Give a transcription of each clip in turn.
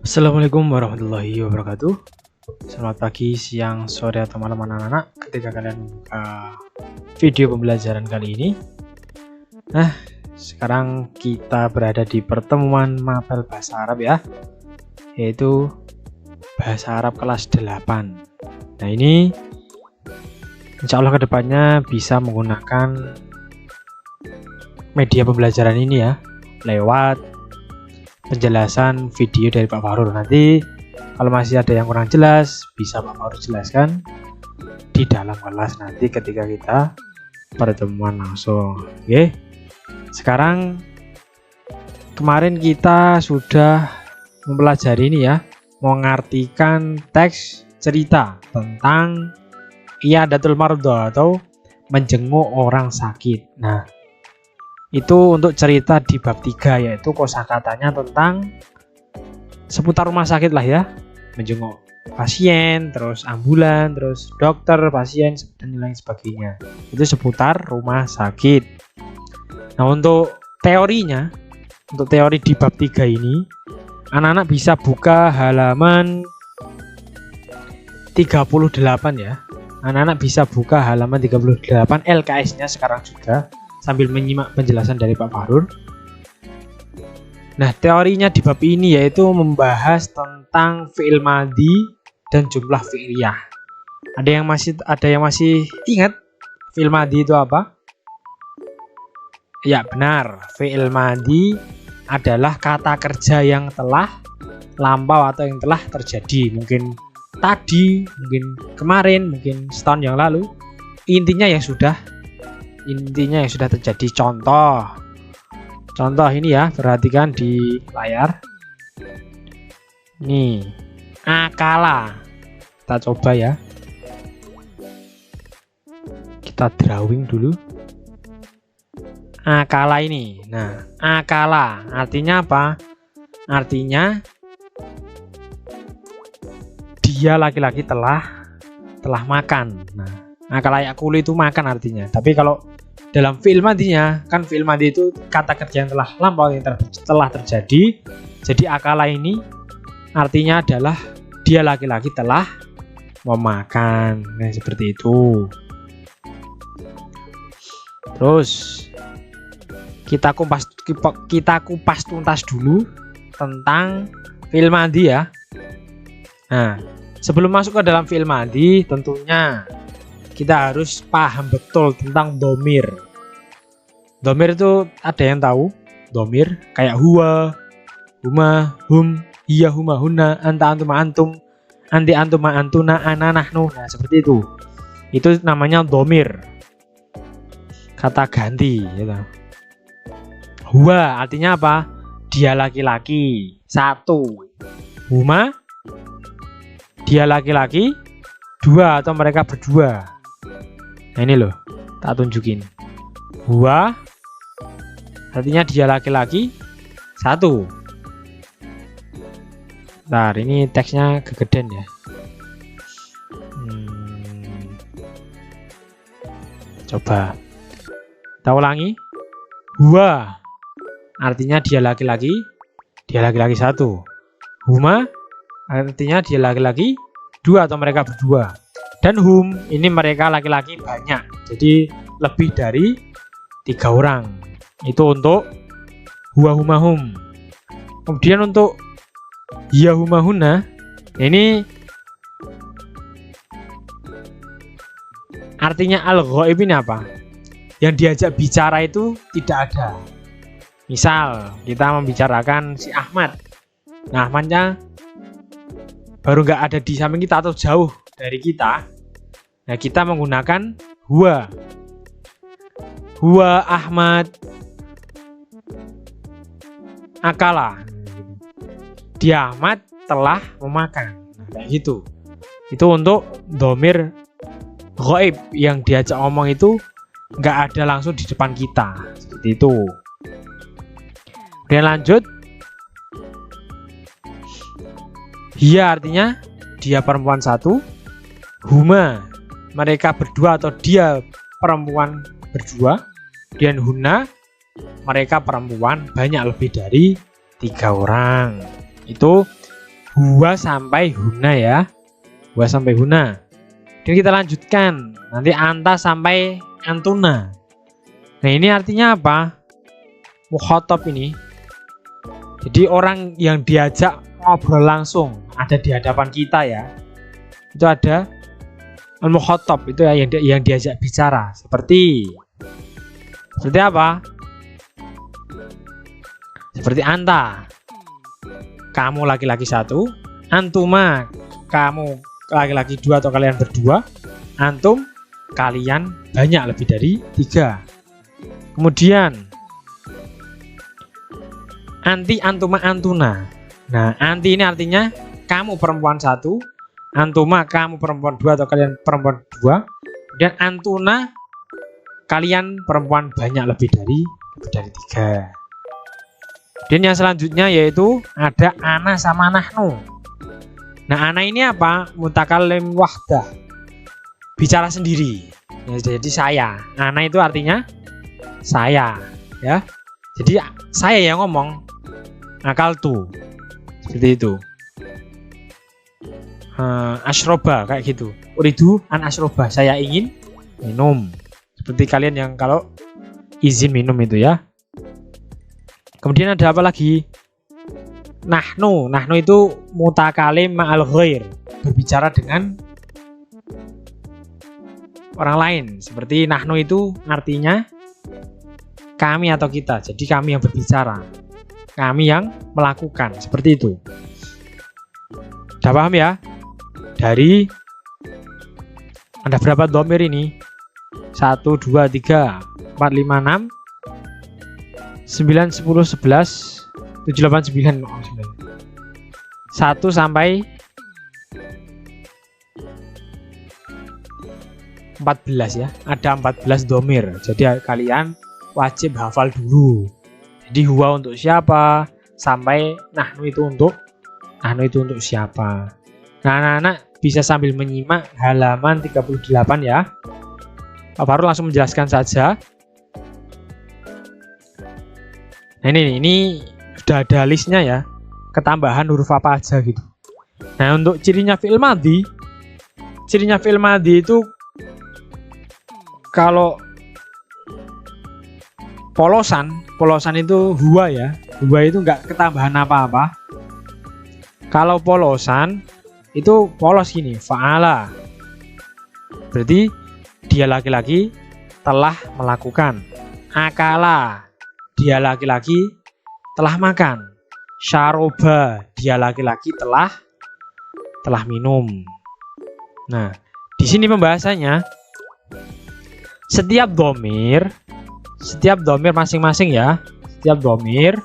Assalamualaikum warahmatullahi wabarakatuh. Selamat pagi, siang, sore, atau malam anak-anak ketika kalian membuka video pembelajaran kali ini. Nah, sekarang kita berada di pertemuan mapel bahasa Arab ya, yaitu bahasa Arab kelas 8. Nah, ini insya Allah kedepannya bisa menggunakan media pembelajaran ini ya, lewat penjelasan video dari Pak Fahrul. Nanti kalau masih ada yang kurang jelas bisa Pak Fahrul jelaskan di dalam kelas nanti ketika kita pertemuan langsung. Oke. Sekarang kemarin kita sudah mempelajari ini ya, mengartikan teks cerita tentang Iyadatul Mardha atau menjenguk orang sakit. Nah, itu untuk cerita di bab 3, yaitu kosakatanya tentang seputar rumah sakit lah ya, menjenguk pasien, terus ambulan, terus dokter, pasien, dan lain sebagainya. Itu seputar rumah sakit. Nah, untuk teorinya, untuk teori di bab 3 ini, anak-anak bisa buka halaman 38 ya. Anak-anak bisa buka halaman 38 LKS-nya sekarang juga, sambil menyimak penjelasan dari Pak Fahrul. Nah, teorinya di bab ini yaitu membahas tentang fi'il madhi dan jumlah fi'liyah. Ada yang masih ingat fi'il madhi itu apa? Ya, benar. Fi'il madhi adalah kata kerja yang telah lampau atau yang telah terjadi. Mungkin tadi, mungkin kemarin, mungkin setahun yang lalu. Intinya yang sudah terjadi. Contoh ini ya, perhatikan di layar. Nih, akala. Kita coba ya. Kita drawing dulu. Akala ini. Nah, akala artinya apa? Artinya dia laki-laki telah makan. Nah, akala yakulu itu makan artinya. Tapi kalau dalam fi'il madhinya, kan fi'il madhi itu kata kerja yang telah lampau, yang telah terjadi. Jadi akala ini artinya adalah dia laki-laki telah memakan. Nah, seperti itu. Terus kita kupas tuntas dulu tentang fi'il madhi ya. Nah, sebelum masuk ke dalam fi'il madhi, tentunya kita harus paham betul tentang domir. Domir itu ada yang tahu? Domir kayak huwa, huma, hum, hiya, huma, huna, anta, antum, antum, anti, antum, antuna, ana, nahnu. Nah, seperti itu. Itu namanya domir. Kata ganti. Gitu. Huwa artinya apa? Dia laki-laki. 1. Huma, dia laki-laki. 2 atau mereka berdua. Nah, ini loh, tak tunjukin. Huwa artinya dia laki-laki. 1. Bentar, ini teksnya kegedean ya. Coba kita ulangi. Huwa artinya dia laki-laki. Dia laki-laki 1. Huma artinya dia laki-laki 2 atau mereka berdua. Dan hum ini mereka laki-laki banyak, jadi lebih dari 3 orang. Itu untuk huwa huma hum. Kemudian untuk hiya huma huna, ini artinya al-ghaib ini apa? Yang diajak bicara itu tidak ada. Misal kita membicarakan si Ahmad. Nah, Ahmadnya baru nggak ada di samping kita atau jauh dari kita. Nah, kita menggunakan huwa. Huwa Ahmad akala. Dia Ahmad telah memakan. Nah, kayak gitu. Itu untuk domir ghaib yang diajak omong itu nggak ada langsung di depan kita. Seperti itu. Kemudian lanjut. Hiya artinya dia perempuan 1. Huma mereka berdua atau dia perempuan berdua. Dan huna mereka perempuan banyak, lebih dari 3 orang. Itu huwa sampai huna ya. Huwa sampai huna. Dan kita lanjutkan. Nanti anta sampai antuna. Nah ini artinya apa? Mukhotob ini. Jadi orang yang diajak ngobrol langsung ada di hadapan kita ya. Itu ada al-mukhotob itu ya yang diajak bicara. Seperti apa? Seperti anta. Kamu laki-laki satu. Antuma. Kamu laki-laki dua atau kalian berdua. Antum. Kalian banyak lebih dari 3. Kemudian anti, antuma, antuna. Nah anti ini artinya kamu perempuan 1, antuma kamu perempuan 2 atau kalian perempuan 2, dan antuna kalian perempuan banyak lebih dari 3. Dan yang selanjutnya yaitu ada ana sama nahnu. Nah ana ini apa? Mutakallim wahdah, bicara sendiri ya, jadi saya. Ana itu artinya saya ya, jadi saya yang ngomong. Akal tuh seperti itu. Ashroba kayak gitu. Uridu an ashroba, saya ingin minum. Seperti kalian yang kalau izin minum itu ya. Kemudian ada apa lagi? Nahnu. Nahnu itu mutakalim ma'al ghair, berbicara dengan orang lain. Seperti nahnu itu artinya kami atau kita. Jadi kami yang berbicara, kami yang melakukan, seperti itu. Udah paham ya? Dari ada berapa dhamir ini? 1, 2, 3, 4, 5, 6, 9, 10, 11, 7, 8, 9, 1 sampai 14 ya. Ada 14 dhamir. Jadi kalian wajib hafal dulu. Jadi huwa untuk siapa, sampai nahnu itu untuk siapa. Nah anak-anak bisa sambil menyimak halaman 38 ya. Pak Farul langsung menjelaskan saja. Nah ini sudah ada listnya ya, ketambahan huruf apa aja gitu. Nah untuk cirinya fi'il madhi itu kalau polosan itu huwa ya. Huwa itu enggak ketambahan apa-apa. Kalau polosan itu polos gini, fa'ala. Berarti dia laki-laki telah melakukan. Akala, dia laki-laki telah makan. Syaroba, dia laki-laki telah minum. Nah, di sini pembahasannya setiap dhamir masing-masing ya. Setiap dhamir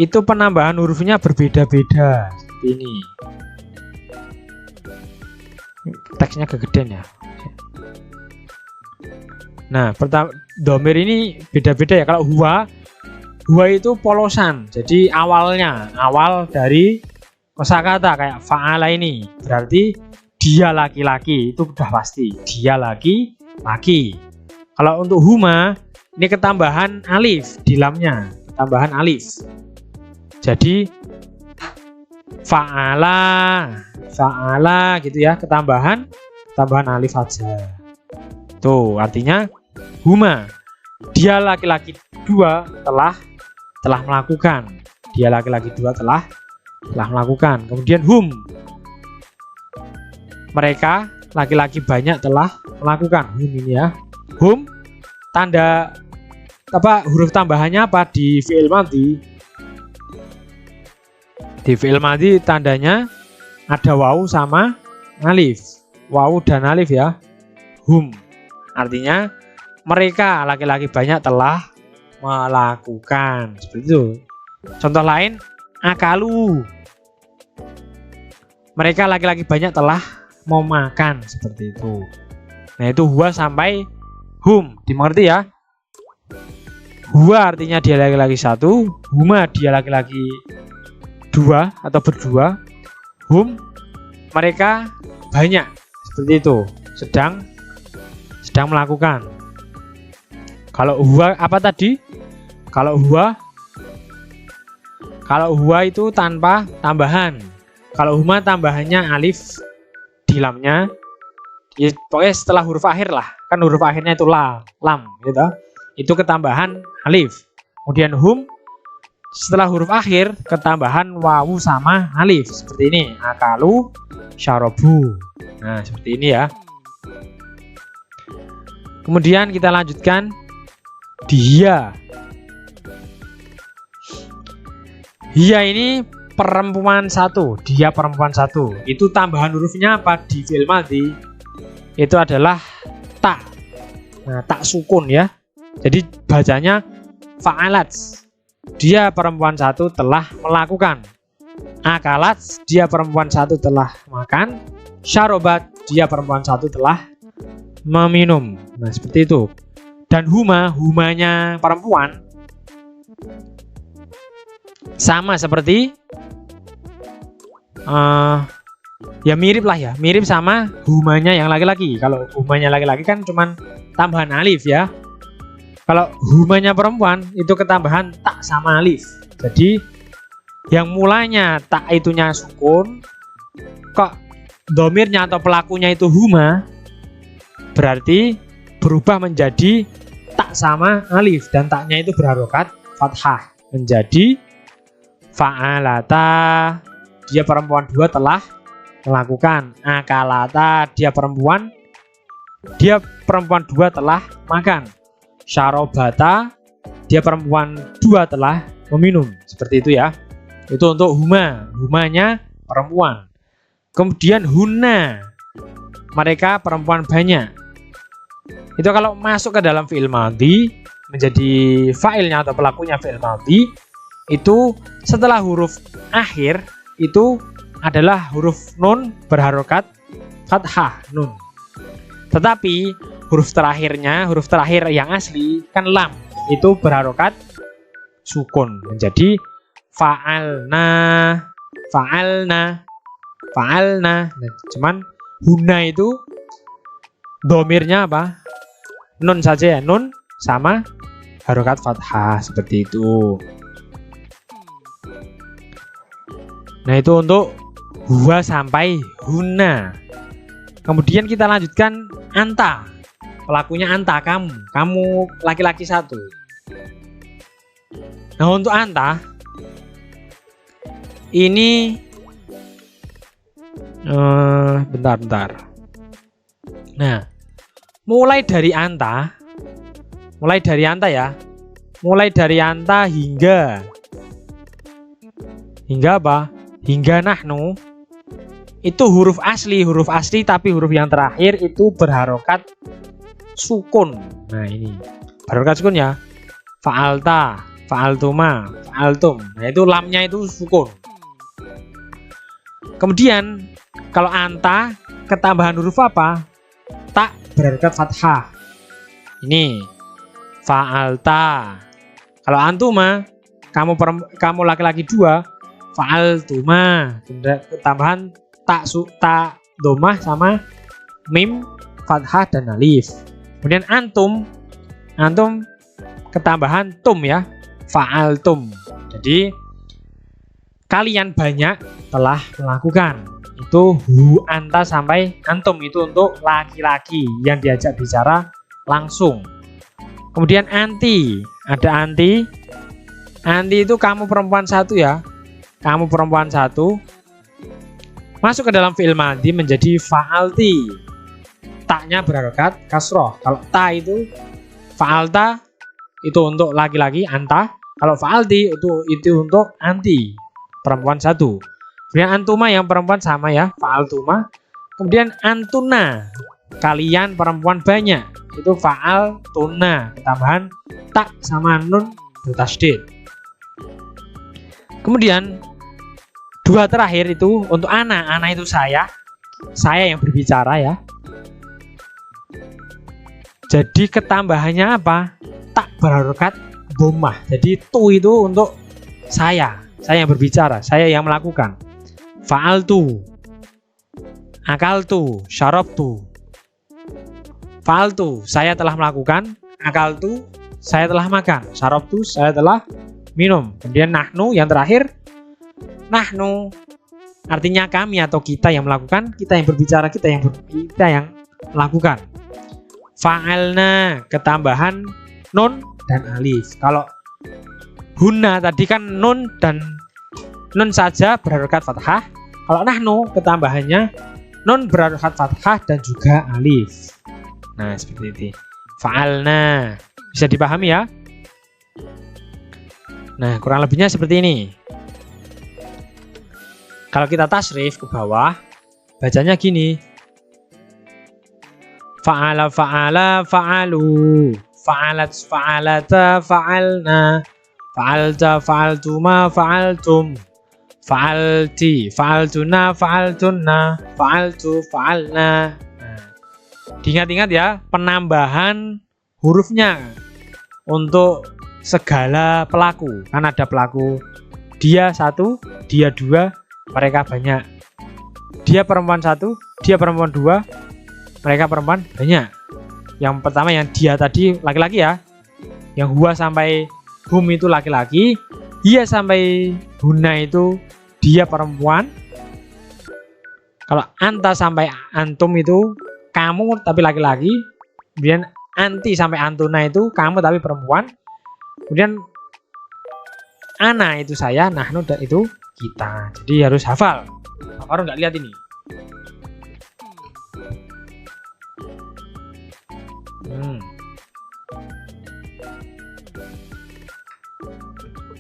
itu penambahan hurufnya berbeda-beda. Seperti ini. Teksnya kegedean ya. Nah, dhamir ini beda-beda ya. Kalau huwa itu polosan. Jadi awal dari kosakata kayak fa'ala ini berarti dia laki-laki, itu udah pasti. Dia laki-laki. Kalau untuk huma ini ketambahan alif di lamnya, ketambahan alif. Jadi fa'ala gitu ya, ketambahan alif aja. Tuh artinya huma, dia laki-laki 2 telah melakukan. Dia laki-laki 2 telah melakukan. Kemudian hum, mereka laki-laki banyak telah melakukan. Hum ini ya. Hum tanda apa, huruf tambahannya apa di fi'il madhi? Di fi'il madhi tandanya ada wawu sama alif. Wawu dan alif ya. Hum artinya mereka laki-laki banyak telah melakukan. Seperti itu. Contoh lain, akalu, mereka laki-laki banyak telah memakan. Seperti itu. Nah itu huwa sampai hum, dimengerti ya. Huwa artinya dia laki-laki 1, huma dia laki-laki 2 atau berdua, hum mereka banyak. Seperti itu, sedang melakukan. Kalau huwa apa tadi? Kalau huwa itu tanpa tambahan. Kalau huma tambahannya alif di lamnya, ya, pokoknya setelah huruf akhir lah, kan huruf akhirnya itu lam gitu. Itu ketambahan alif. Kemudian hum setelah huruf akhir ketambahan wawu sama alif seperti ini, akalu syarabu. Nah, seperti ini ya. Kemudian kita lanjutkan dia. Dia ini perempuan satu, dia perempuan satu. Itu tambahan hurufnya apa di fi'il madhi? Itu adalah ta. Nah, tak sukun ya. Jadi bacanya fa'alat. Dia perempuan satu telah melakukan. Akalat, dia perempuan satu telah makan. Syarobat, dia perempuan satu telah meminum. Nah, seperti itu. Dan humanya perempuan sama seperti ya mirip lah ya, mirip sama humanya yang laki-laki. Kalau humanya laki-laki kan cuman tambahan alif ya. Kalau humanya perempuan itu ketambahan tak sama alif. Jadi yang mulanya tak itunya sukun, kok domirnya atau pelakunya itu huma, berarti berubah menjadi tak sama alif, dan taknya itu berharokat fathah menjadi fa'alata, dia perempuan dua telah melakukan. Akalata, dia perempuan dua telah makan. Syarobata, dia perempuan dua telah meminum. Seperti itu ya. Itu untuk humanya perempuan. Kemudian hunna, mereka perempuan banyak. Itu kalau masuk ke dalam fi'il madhi menjadi fa'ilnya atau pelakunya fi'il madhi, itu setelah huruf akhir itu adalah huruf nun berharokat fathah nun. Tetapi huruf terakhir yang asli kan lam, itu berharokat sukun menjadi fa'alna. Nah, cuman huna itu domirnya apa? Nun saja ya, nun sama harokat fathah seperti itu. Nah, itu untuk huwa sampai huna. Kemudian kita lanjutkan anta. Pelakunya anta, kamu laki-laki satu. Nah, untuk anta ini bentar. Nah, mulai dari anta ya. Mulai dari anta hingga apa? Hingga nahnu. Itu huruf asli tapi huruf yang terakhir itu berharokat sukun. Nah, ini berharokat sukun ya. Fa'alta, fa'altuma, fa'altum. Nah, itu lamnya itu sukun. Kemudian kalau anta ketambahan huruf apa? Tak berharokat fathah. Ini fa'alta. Kalau antuma, kamu laki-laki dua, fa'altuma. Tambahan tak domah sama mim fathah dan alif. Kemudian antum ketambahan tum ya, fa'altum. Jadi kalian banyak telah melakukan. Itu hu anta sampai antum, itu untuk laki-laki yang diajak bicara langsung. Kemudian anti, ada anti itu kamu perempuan satu ya, kamu perempuan satu. Masuk ke dalam fi'il madhi menjadi fa'alti. Taknya berharokat kasroh. Kalau ta itu fa'alta itu untuk laki-laki anta. Kalau fa'alti itu untuk anti, perempuan satu. Kemudian antuma yang perempuan sama ya, fa'altuma. Kemudian antuna, kalian perempuan banyak, itu fa'altuna. Tambahan tak sama nun bertasydid. Kemudian dua terakhir itu untuk ana itu saya yang berbicara ya. Jadi ketambahannya apa? Tak berharokat dhammah. Jadi tu itu untuk saya yang berbicara, saya yang melakukan. Fa'altu, akaltu, syarabtu. Fa'altu, saya telah melakukan. Akaltu, saya telah makan. Syarabtu, saya telah minum. Kemudian nahnu yang terakhir, nahnu Artinya kami atau kita yang melakukan, kita yang berbicara, kita yang melakukan. Fa'alna ketambahan nun dan alif. Kalau huna tadi kan nun dan nun saja berharokat fathah. Kalau nahnu ketambahannya nun berharokat fathah dan juga alif. Nah, seperti itu. Fa'alna. Bisa dipahami ya? Nah, kurang lebihnya seperti ini. Kalau kita tasrif ke bawah, bacanya gini. Fa'ala fa'ala fa'alu. Fa'alat fa'alata fa'alna. Fa'alta fa'altuma fa'altum. Fa'alti fa'altuna fa'altunna. Fa'altu fa'alna. Nah, diingat-ingat ya, penambahan hurufnya untuk segala pelaku. Kan ada pelaku dia satu, dia dua, mereka banyak. Dia perempuan satu, dia perempuan dua, mereka perempuan banyak. Yang pertama yang dia tadi laki-laki ya. Yang huwa sampai hum itu laki-laki, hiya sampai huna itu dia perempuan. Kalau anta sampai antum itu kamu tapi laki-laki. Kemudian anti sampai antuna itu kamu tapi perempuan. Kemudian ana itu saya, nahnu itu kita. Jadi harus hafal. Orang nggak lihat ini.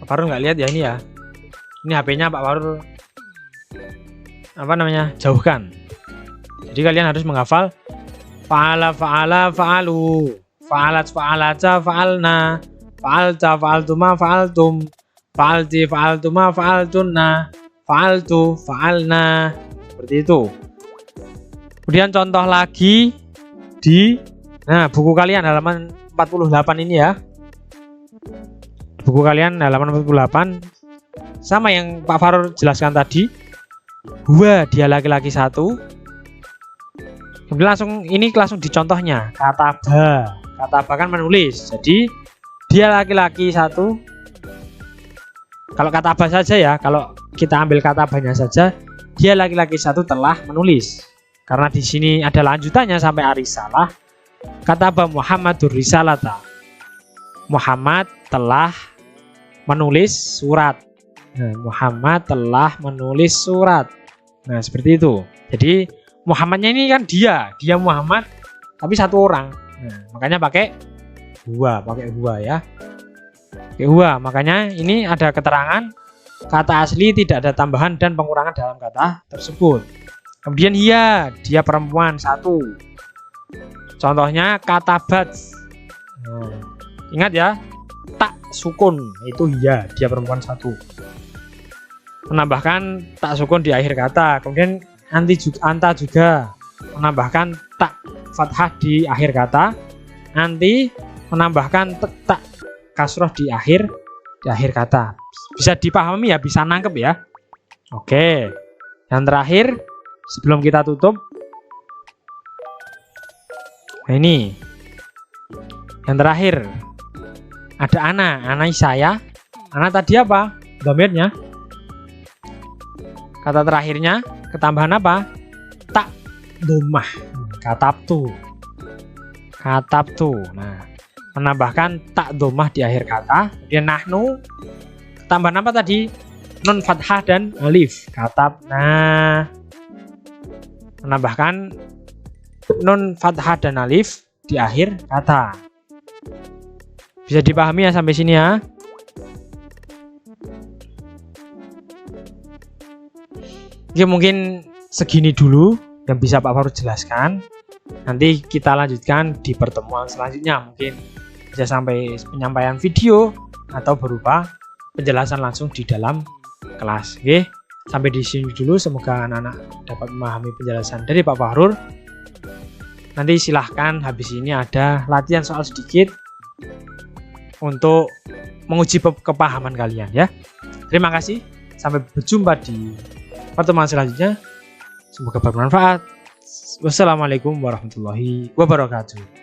Pak Farul nggak lihat ya ini ya. Ini HP-nya Pak Farul apa namanya? Jauhkan. Jadi kalian harus menghafal fa'ala fa'ala fa'alu, fa'alat fa'alata fa'alna, fa'alta fa'altuma fa'altum, fa'alti fa'altuma fa'altunna, fa'altu fa'alna. Seperti itu. Kemudian contoh lagi di buku kalian halaman 48 ini ya. Buku kalian halaman 48 sama yang Pak Farul jelaskan tadi. Huwa dia laki-laki satu. Kemudian langsung dicontohnya. Kataba kan menulis. Jadi dia laki-laki satu. Kalau kataba saja ya, kalau kita ambil katabanya saja, dia laki-laki satu telah menulis. Karena di sini ada lanjutannya sampai arisalah. Kataba Muhammadur risalata. Muhammad telah menulis surat. Nah, Muhammad telah menulis surat. Nah, seperti itu. Jadi Muhammadnya ini kan dia Muhammad tapi satu orang. Nah, makanya pakai huwa ya. Pakai huwa. Makanya ini ada keterangan kata asli tidak ada tambahan dan pengurangan dalam kata tersebut. Kemudian dia perempuan satu. Contohnya katabat. Nah, ingat ya, tak sukun itu dia perempuan satu. Menambahkan tak sukun di akhir kata. Kemudian anta juga menambahkan tak fathah di akhir kata. Nanti menambahkan tak kasroh di akhir kata. Bisa dipahami ya, bisa nangkep ya. Oke. Yang terakhir sebelum kita tutup. Nah ini. Yang terakhir ada ana saya. Ana tadi apa? Dhamirnya. Kata terakhirnya ketambahan apa? Tak domah. Katabtu. Nah, menambahkan tak domah di akhir kata. Kemudian nahnu. Ketambahan apa tadi? Nun fathah dan alif. Katabna. Menambahkan nun fathah dan alif di akhir kata. Bisa dipahami ya sampai sini ya. Oke, mungkin segini dulu yang bisa Pak Farul jelaskan. Nanti kita lanjutkan di pertemuan selanjutnya. Mungkin bisa sampai penyampaian video atau berupa penjelasan langsung di dalam kelas. Oke, sampai di sini dulu. Semoga anak-anak dapat memahami penjelasan dari Pak Farul. Nanti silahkan habis ini ada latihan soal sedikit untuk menguji kepahaman kalian ya. Terima kasih. Sampai berjumpa di pertemuan selanjutnya. Semoga bermanfaat. Wassalamualaikum warahmatullahi wabarakatuh.